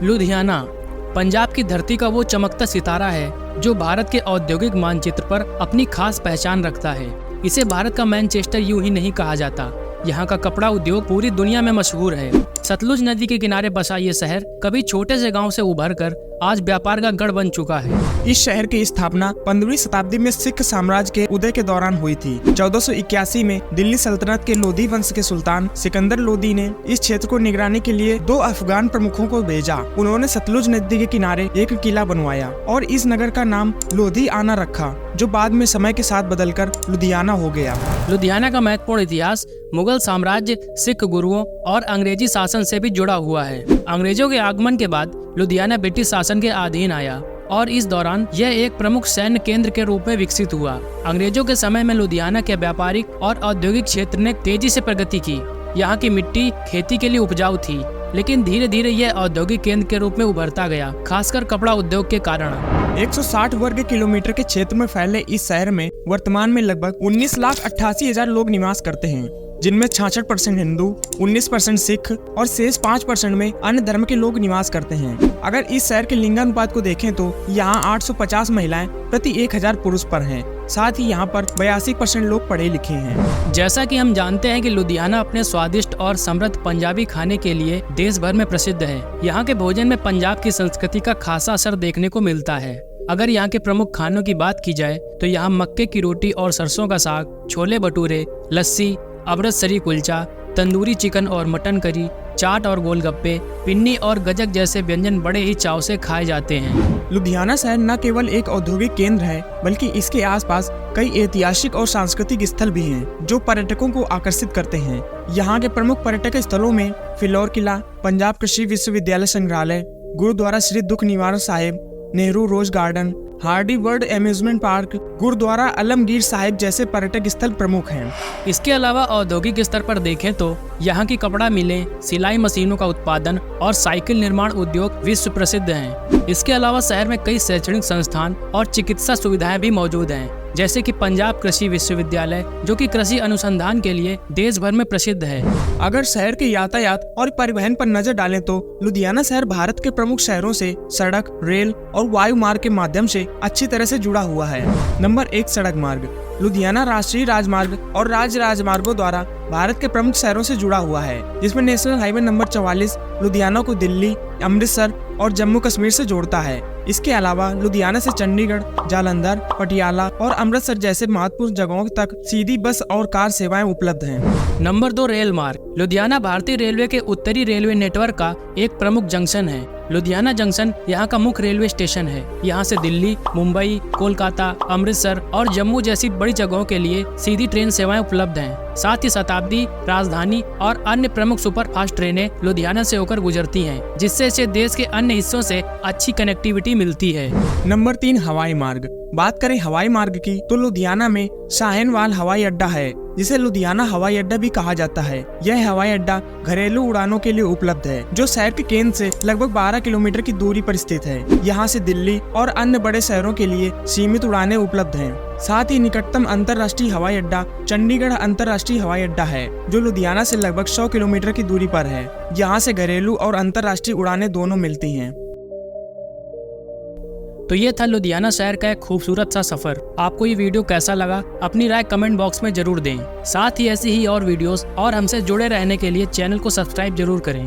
लुधियाना पंजाब की धरती का वो चमकता सितारा है जो भारत के औद्योगिक मानचित्र पर अपनी खास पहचान रखता है। इसे भारत का मैनचेस्टर यूं ही नहीं कहा जाता। यहाँ का कपड़ा उद्योग पूरी दुनिया में मशहूर है। सतलुज नदी के किनारे बसा ये शहर कभी छोटे से गांव से उभरकर आज व्यापार का गढ़ बन चुका है। इस शहर की स्थापना 15वीं शताब्दी में सिख साम्राज्य के उदय के दौरान हुई थी। 1481 में दिल्ली सल्तनत के लोधी वंश के सुल्तान सिकंदर लोधी ने इस क्षेत्र को निगरानी के लिए 2 अफगान प्रमुखों को भेजा। उन्होंने सतलुज नदी के किनारे एक किला बनवाया और इस नगर का नाम लोधी आना रखा, जो बाद में समय के साथ बदलकर लुधियाना हो गया। लुधियाना का महत्वपूर्ण इतिहास मुगल साम्राज्य, सिख गुरुओं और अंग्रेजी शासन से भी जुड़ा हुआ है। अंग्रेजों के आगमन के बाद लुधियाना ब्रिटिश शासन के अधीन आया और इस दौरान यह एक प्रमुख सैन्य केंद्र के रूप में विकसित हुआ। अंग्रेजों के समय में लुधियाना के व्यापारिक और औद्योगिक क्षेत्र ने तेजी से प्रगति की। यहाँ की मिट्टी खेती के लिए उपजाऊ थी, लेकिन धीरे धीरे यह औद्योगिक केंद्र के रूप में उभरता गया, खासकर कपड़ा उद्योग के कारण। 160 वर्ग किलोमीटर के क्षेत्र में फैले इस शहर में वर्तमान में लगभग 19,88,000 लोग निवास करते हैं, जिनमें 66% हिंदू, 19% सिख और शेष 5% में अन्य धर्म के लोग निवास करते हैं। अगर इस शहर के लिंगानुपात को देखें तो यहाँ 850 महिलाएं प्रति 1000 पुरुष पर हैं। साथ ही यहाँ पर 82% लोग पढ़े लिखे हैं। जैसा कि हम जानते हैं कि लुधियाना अपने स्वादिष्ट और समृद्ध पंजाबी खाने के लिए देश भर में प्रसिद्ध है। यहाँ के भोजन में पंजाब की संस्कृति का खासा असर देखने को मिलता है। अगर यहाँ के प्रमुख खानों की बात की जाए तो यहाँ मक्के की रोटी और सरसों का साग, छोले भटूरे, लस्सी, अमृतसरी कुलचा, तंदूरी चिकन और मटन करी, चाट और गोलगप्पे, पिन्नी और गजक जैसे व्यंजन बड़े ही चाव से खाए जाते हैं। लुधियाना शहर न केवल एक औद्योगिक केंद्र है, बल्कि इसके आसपास कई ऐतिहासिक और सांस्कृतिक स्थल भी हैं, जो पर्यटकों को आकर्षित करते हैं। यहाँ के प्रमुख पर्यटक स्थलों में फिलौर किला, पंजाब कृषि विश्वविद्यालय संग्रहालय, gurdwara Shri Dukh Nivaran Sahib, Nehru rose garden, Hardy world amusement park, Gurudwara Alamgir Sahib जैसे पर्यटक स्थल प्रमुख हैं। इसके अलावा औद्योगिक स्तर पर देखें तो यहाँ की कपड़ा मिलें, सिलाई मशीनों का उत्पादन और साइकिल निर्माण उद्योग विश्व प्रसिद्ध हैं। इसके अलावा शहर में कई शैक्षणिक संस्थान और चिकित्सा सुविधाएं भी मौजूद हैं, जैसे कि पंजाब कृषि विश्वविद्यालय, जो कि कृषि अनुसंधान के लिए देश भर में प्रसिद्ध है। अगर शहर के यातायात और परिवहन पर नजर डालें तो लुधियाना शहर भारत के प्रमुख शहरों से सड़क, रेल और वायु मार्ग के माध्यम से अच्छी तरह से जुड़ा हुआ है। नंबर 1, सड़क मार्ग। लुधियाना राष्ट्रीय राजमार्ग और राज्य राजमार्गों द्वारा भारत के प्रमुख शहरों से जुड़ा हुआ है, जिसमें नेशनल हाईवे नंबर 44 लुधियाना को दिल्ली, अमृतसर और जम्मू कश्मीर से जोड़ता है। इसके अलावा लुधियाना से चंडीगढ़, जालंधर, पटियाला और अमृतसर जैसे महत्वपूर्ण जगहों तक सीधी बस और कार सेवाएं उपलब्ध हैं। नंबर 2, रेल मार्ग। लुधियाना भारतीय रेलवे के उत्तरी रेलवे नेटवर्क का एक प्रमुख जंक्शन है। लुधियाना जंक्शन यहाँ का मुख्य रेलवे स्टेशन है। यहाँ से दिल्ली, मुंबई, कोलकाता, अमृतसर और जम्मू जैसी बड़ी जगहों के लिए सीधी ट्रेन सेवाएं उपलब्ध हैं। साथ ही शताब्दी, राजधानी और अन्य प्रमुख सुपरफास्ट ट्रेनें लुधियाना से होकर गुजरती हैं, जिससे इसे देश के अन्य हिस्सों से अच्छी कनेक्टिविटी मिलती है। नंबर 3, हवाई मार्ग। बात करें हवाई मार्ग की तो लुधियाना में शाहीनवाल हवाई अड्डा है, जिसे लुधियाना हवाई अड्डा भी कहा जाता है। यह हवाई अड्डा घरेलू उड़ानों के लिए उपलब्ध है, जो शहर के केंद्र से लगभग 12 किलोमीटर की दूरी पर स्थित है। यहाँ से दिल्ली और अन्य बड़े शहरों के लिए सीमित उड़ानें उपलब्ध हैं। साथ ही निकटतम अंतर्राष्ट्रीय हवाई अड्डा चंडीगढ़ अंतर्राष्ट्रीय हवाई अड्डा है, जो लुधियाना से लगभग 100 किलोमीटर की दूरी पर है। यहाँ से घरेलू और अंतर्राष्ट्रीय उड़ानें दोनों मिलती हैं। तो ये था लुधियाना शहर का एक खूबसूरत सा सफर। आपको ये वीडियो कैसा लगा, अपनी राय कमेंट बॉक्स में जरूर दें। साथ ही ऐसी ही और वीडियोस और हमसे जुड़े रहने के लिए चैनल को सब्सक्राइब जरूर करें।